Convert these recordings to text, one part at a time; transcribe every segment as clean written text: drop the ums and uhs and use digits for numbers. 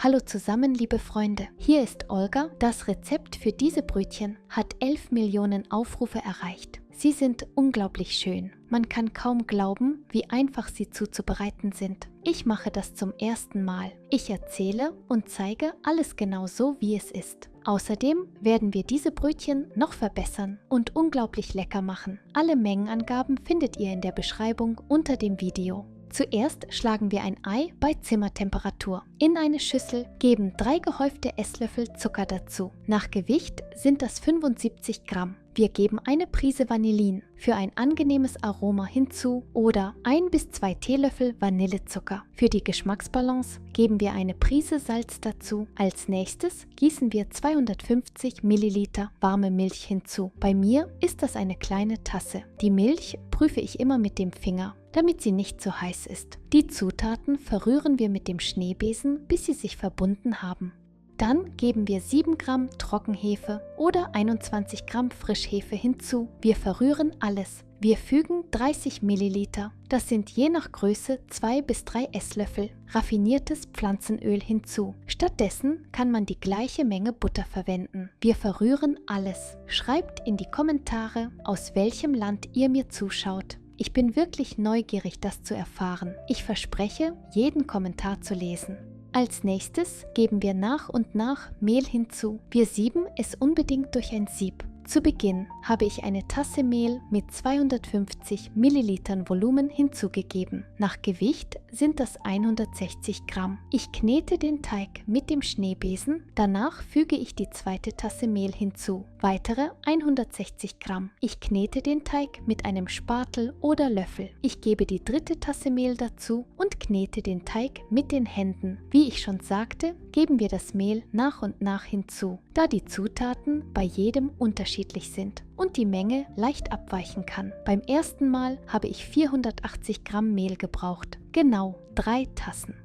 Hallo zusammen, liebe Freunde. Hier ist Olga. Das Rezept für diese Brötchen hat 11 Millionen Aufrufe erreicht. Sie sind unglaublich schön. Man kann kaum glauben, wie einfach sie zuzubereiten sind. Ich mache das zum ersten Mal. Ich erzähle und zeige alles genau so, wie es ist. Außerdem werden wir diese Brötchen noch verbessern und unglaublich lecker machen. Alle Mengenangaben findet ihr in der Beschreibung unter dem Video. Zuerst schlagen wir ein Ei bei Zimmertemperatur. In eine Schüssel, geben 3 gehäufte Esslöffel Zucker dazu. Nach Gewicht sind das 75 Gramm. Wir geben eine Prise Vanillin für ein angenehmes Aroma hinzu oder 1 bis 2 Teelöffel Vanillezucker. Für die Geschmacksbalance geben wir eine Prise Salz dazu. Als nächstes gießen wir 250 Milliliter warme Milch hinzu. Bei mir ist das eine kleine Tasse. Die Milch prüfe ich immer mit dem Finger, damit sie nicht zu heiß ist. Die Zutaten verrühren wir mit dem Schneebesen, bis sie sich verbunden haben. Dann geben wir 7 Gramm Trockenhefe oder 21 Gramm Frischhefe hinzu. Wir verrühren alles. Wir fügen 30 Milliliter, das sind je nach Größe 2 bis 3 Esslöffel, raffiniertes Pflanzenöl hinzu. Stattdessen kann man die gleiche Menge Butter verwenden. Wir verrühren alles. Schreibt in die Kommentare, aus welchem Land ihr mir zuschaut. Ich bin wirklich neugierig, das zu erfahren. Ich verspreche, jeden Kommentar zu lesen. Als nächstes geben wir nach und nach Mehl hinzu. Wir sieben es unbedingt durch ein Sieb. Zu Beginn habe ich eine Tasse Mehl mit 250 Millilitern Volumen hinzugegeben. Nach Gewicht sind das 160 Gramm. Ich knete den Teig mit dem Schneebesen, danach füge ich die zweite Tasse Mehl hinzu. Weitere 160 Gramm. Ich knete den Teig mit einem Spatel oder Löffel. Ich gebe die dritte Tasse Mehl dazu und knete den Teig mit den Händen. Wie ich schon sagte, geben wir das Mehl nach und nach hinzu, da die Zutaten bei jedem unterschiedlich sind und die Menge leicht abweichen kann. Beim ersten Mal habe ich 480 Gramm Mehl gebraucht, genau 3 Tassen.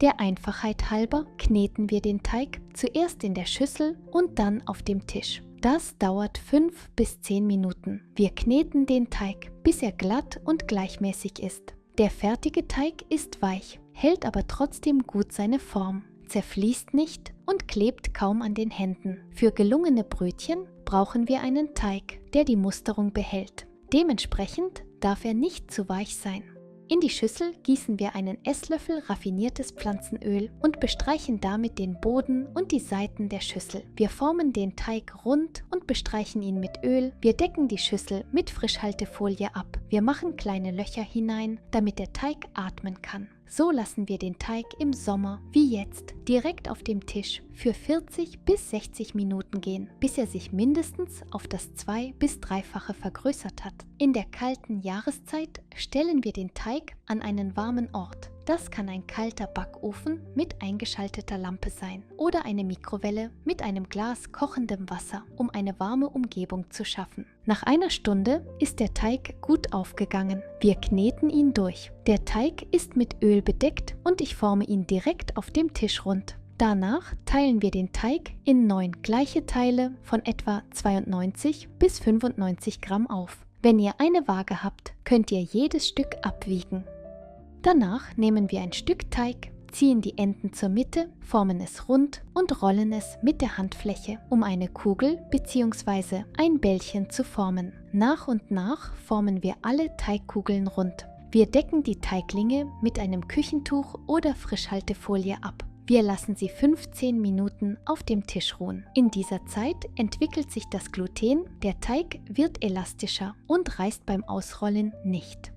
Der Einfachheit halber kneten wir den Teig zuerst in der Schüssel und dann auf dem Tisch. Das dauert 5 bis 10 Minuten. Wir kneten den Teig, bis er glatt und gleichmäßig ist. Der fertige Teig ist weich, hält aber trotzdem gut seine Form, zerfließt nicht und klebt kaum an den Händen. Für gelungene Brötchen brauchen wir einen Teig, der die Musterung behält. Dementsprechend darf er nicht zu weich sein. In die Schüssel gießen wir einen Esslöffel raffiniertes Pflanzenöl und bestreichen damit den Boden und die Seiten der Schüssel. Wir formen den Teig rund und bestreichen ihn mit Öl. Wir decken die Schüssel mit Frischhaltefolie ab. Wir machen kleine Löcher hinein, damit der Teig atmen kann. So lassen wir den Teig im Sommer, wie jetzt, direkt auf dem Tisch für 40 bis 60 Minuten gehen, bis er sich mindestens auf das 2- bis 3-fache vergrößert hat. In der kalten Jahreszeit stellen wir den Teig an einen warmen Ort. Das kann ein kalter Backofen mit eingeschalteter Lampe sein oder eine Mikrowelle mit einem Glas kochendem Wasser, um eine warme Umgebung zu schaffen. Nach einer Stunde ist der Teig gut aufgegangen. Wir kneten ihn durch. Der Teig ist mit Öl bedeckt und ich forme ihn direkt auf dem Tisch rund. Danach teilen wir den Teig in 9 gleiche Teile von etwa 92 bis 95 Gramm auf. Wenn ihr eine Waage habt, könnt ihr jedes Stück abwiegen. Danach nehmen wir ein Stück Teig, ziehen die Enden zur Mitte, formen es rund und rollen es mit der Handfläche, um eine Kugel bzw. ein Bällchen zu formen. Nach und nach formen wir alle Teigkugeln rund. Wir decken die Teiglinge mit einem Küchentuch oder Frischhaltefolie ab. Wir lassen sie 15 Minuten auf dem Tisch ruhen. In dieser Zeit entwickelt sich das Gluten, der Teig wird elastischer und reißt beim Ausrollen nicht.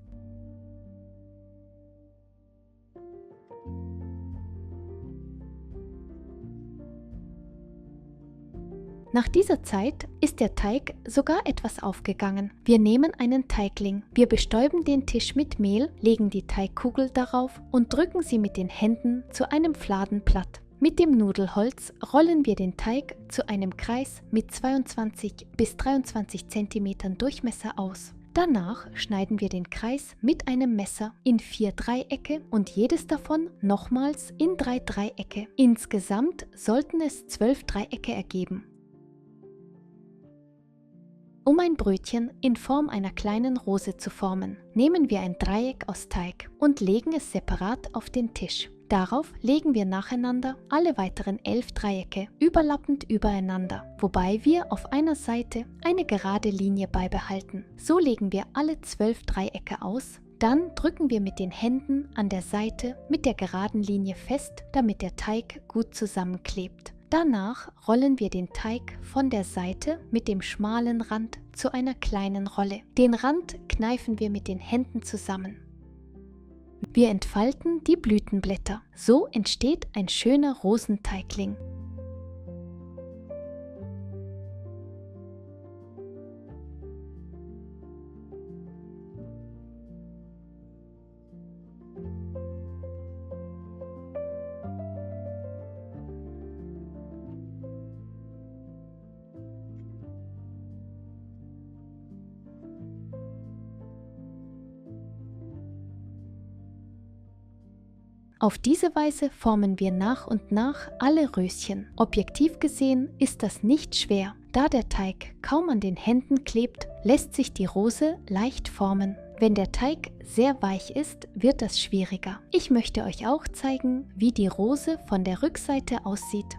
Nach dieser Zeit ist der Teig sogar etwas aufgegangen. Wir nehmen einen Teigling. Wir bestäuben den Tisch mit Mehl, legen die Teigkugel darauf und drücken sie mit den Händen zu einem Fladenblatt. Mit dem Nudelholz rollen wir den Teig zu einem Kreis mit 22 bis 23 cm Durchmesser aus. Danach schneiden wir den Kreis mit einem Messer in 4 Dreiecke und jedes davon nochmals in 3 Dreiecke. Insgesamt sollten es 12 Dreiecke ergeben. Um ein Brötchen in Form einer kleinen Rose zu formen, nehmen wir ein Dreieck aus Teig und legen es separat auf den Tisch. Darauf legen wir nacheinander alle weiteren 11 Dreiecke überlappend übereinander, wobei wir auf einer Seite eine gerade Linie beibehalten. So legen wir alle 12 Dreiecke aus. Dann drücken wir mit den Händen an der Seite mit der geraden Linie fest, damit der Teig gut zusammenklebt. Danach rollen wir den Teig von der Seite mit dem schmalen Rand zu einer kleinen Rolle. Den Rand kneifen wir mit den Händen zusammen. Wir entfalten die Blütenblätter. So entsteht ein schöner Rosenteigling. Auf diese Weise formen wir nach und nach alle Röschen. Objektiv gesehen ist das nicht schwer. Da der Teig kaum an den Händen klebt, lässt sich die Rose leicht formen. Wenn der Teig sehr weich ist, wird das schwieriger. Ich möchte euch auch zeigen, wie die Rose von der Rückseite aussieht.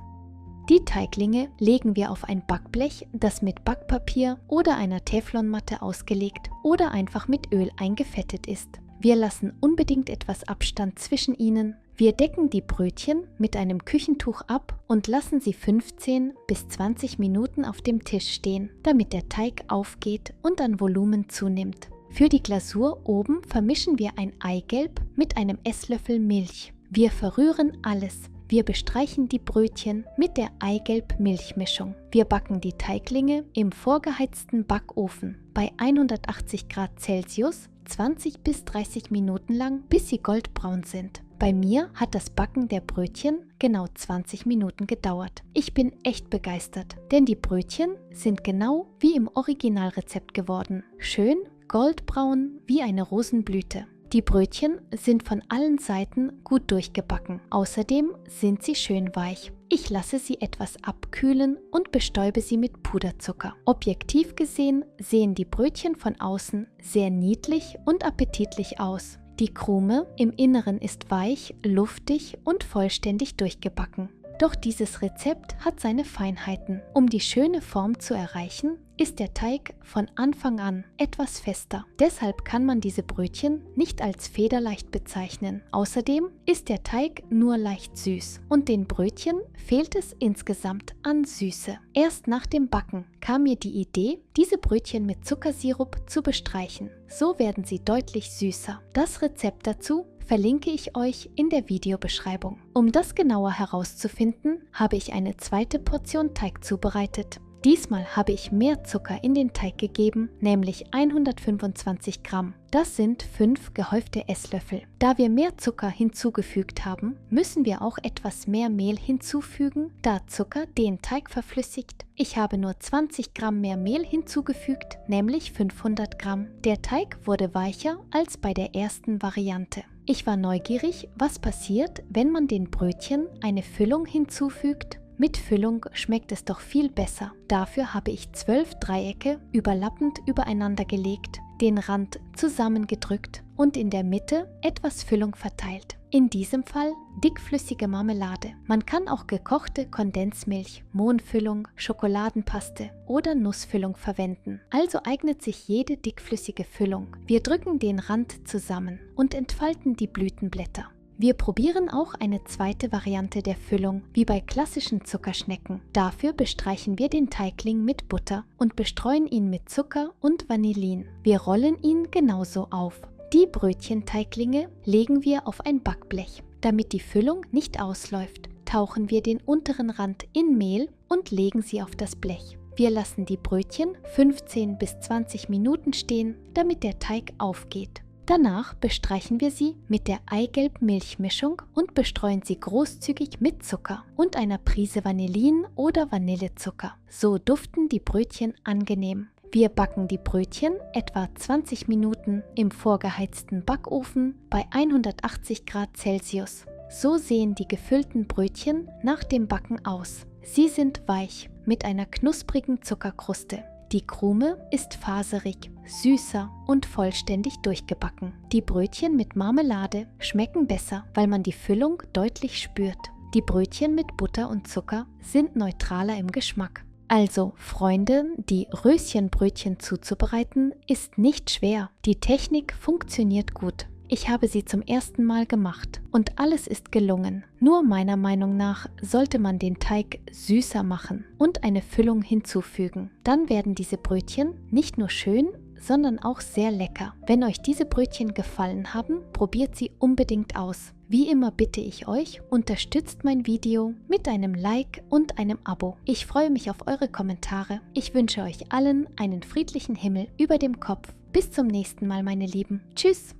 Die Teiglinge legen wir auf ein Backblech, das mit Backpapier oder einer Teflonmatte ausgelegt oder einfach mit Öl eingefettet ist. Wir lassen unbedingt etwas Abstand zwischen ihnen. Wir decken die Brötchen mit einem Küchentuch ab und lassen sie 15 bis 20 Minuten auf dem Tisch stehen, damit der Teig aufgeht und an Volumen zunimmt. Für die Glasur oben vermischen wir ein Eigelb mit einem Esslöffel Milch. Wir verrühren alles. Wir bestreichen die Brötchen mit der Eigelb-Milch-Mischung. Wir backen die Teiglinge im vorgeheizten Backofen bei 180 Grad Celsius 20 bis 30 Minuten lang, bis sie goldbraun sind. Bei mir hat das Backen der Brötchen genau 20 Minuten gedauert. Ich bin echt begeistert, denn die Brötchen sind genau wie im Originalrezept geworden. Schön goldbraun wie eine Rosenblüte. Die Brötchen sind von allen Seiten gut durchgebacken. Außerdem sind sie schön weich. Ich lasse sie etwas abkühlen und bestäube sie mit Puderzucker. Objektiv gesehen sehen die Brötchen von außen sehr niedlich und appetitlich aus. Die Krume im Inneren ist weich, luftig und vollständig durchgebacken. Doch dieses Rezept hat seine Feinheiten. Um die schöne Form zu erreichen, ist der Teig von Anfang an etwas fester. Deshalb kann man diese Brötchen nicht als federleicht bezeichnen. Außerdem ist der Teig nur leicht süß und den Brötchen fehlt es insgesamt an Süße. Erst nach dem Backen kam mir die Idee, diese Brötchen mit Zuckersirup zu bestreichen. So werden sie deutlich süßer. Das Rezept dazu verlinke ich euch in der Videobeschreibung. Um das genauer herauszufinden, habe ich eine zweite Portion Teig zubereitet. Diesmal habe ich mehr Zucker in den Teig gegeben, nämlich 125 Gramm. Das sind 5 gehäufte Esslöffel. Da wir mehr Zucker hinzugefügt haben, müssen wir auch etwas mehr Mehl hinzufügen, da Zucker den Teig verflüssigt. Ich habe nur 20 Gramm mehr Mehl hinzugefügt, nämlich 500 Gramm. Der Teig wurde weicher als bei der ersten Variante. Ich war neugierig, was passiert, wenn man den Brötchen eine Füllung hinzufügt. Mit Füllung schmeckt es doch viel besser. Dafür habe ich 12 Dreiecke überlappend übereinander gelegt, den Rand zusammengedrückt und in der Mitte etwas Füllung verteilt. In diesem Fall dickflüssige Marmelade. Man kann auch gekochte Kondensmilch, Mohnfüllung, Schokoladenpaste oder Nussfüllung verwenden. Also eignet sich jede dickflüssige Füllung. Wir drücken den Rand zusammen und entfalten die Blütenblätter. Wir probieren auch eine zweite Variante der Füllung, wie bei klassischen Zuckerschnecken. Dafür bestreichen wir den Teigling mit Butter und bestreuen ihn mit Zucker und Vanillin. Wir rollen ihn genauso auf. Die Brötchenteiglinge legen wir auf ein Backblech. Damit die Füllung nicht ausläuft, tauchen wir den unteren Rand in Mehl und legen sie auf das Blech. Wir lassen die Brötchen 15 bis 20 Minuten stehen, damit der Teig aufgeht. Danach bestreichen wir sie mit der Eigelb-Milch-Mischung und bestreuen sie großzügig mit Zucker und einer Prise Vanillin oder Vanillezucker. So duften die Brötchen angenehm. Wir backen die Brötchen etwa 20 Minuten im vorgeheizten Backofen bei 180 Grad Celsius. So sehen die gefüllten Brötchen nach dem Backen aus. Sie sind weich mit einer knusprigen Zuckerkruste. Die Krume ist faserig, süßer und vollständig durchgebacken. Die Brötchen mit Marmelade schmecken besser, weil man die Füllung deutlich spürt. Die Brötchen mit Butter und Zucker sind neutraler im Geschmack. Also, Freunde, die Röschenbrötchen zuzubereiten, ist nicht schwer. Die Technik funktioniert gut. Ich habe sie zum ersten Mal gemacht und alles ist gelungen. Nur meiner Meinung nach sollte man den Teig süßer machen und eine Füllung hinzufügen. Dann werden diese Brötchen nicht nur schön, sondern auch sehr lecker. Wenn euch diese Brötchen gefallen haben, probiert sie unbedingt aus. Wie immer bitte ich euch, unterstützt mein Video mit einem Like und einem Abo. Ich freue mich auf eure Kommentare. Ich wünsche euch allen einen friedlichen Himmel über dem Kopf. Bis zum nächsten Mal, meine Lieben. Tschüss!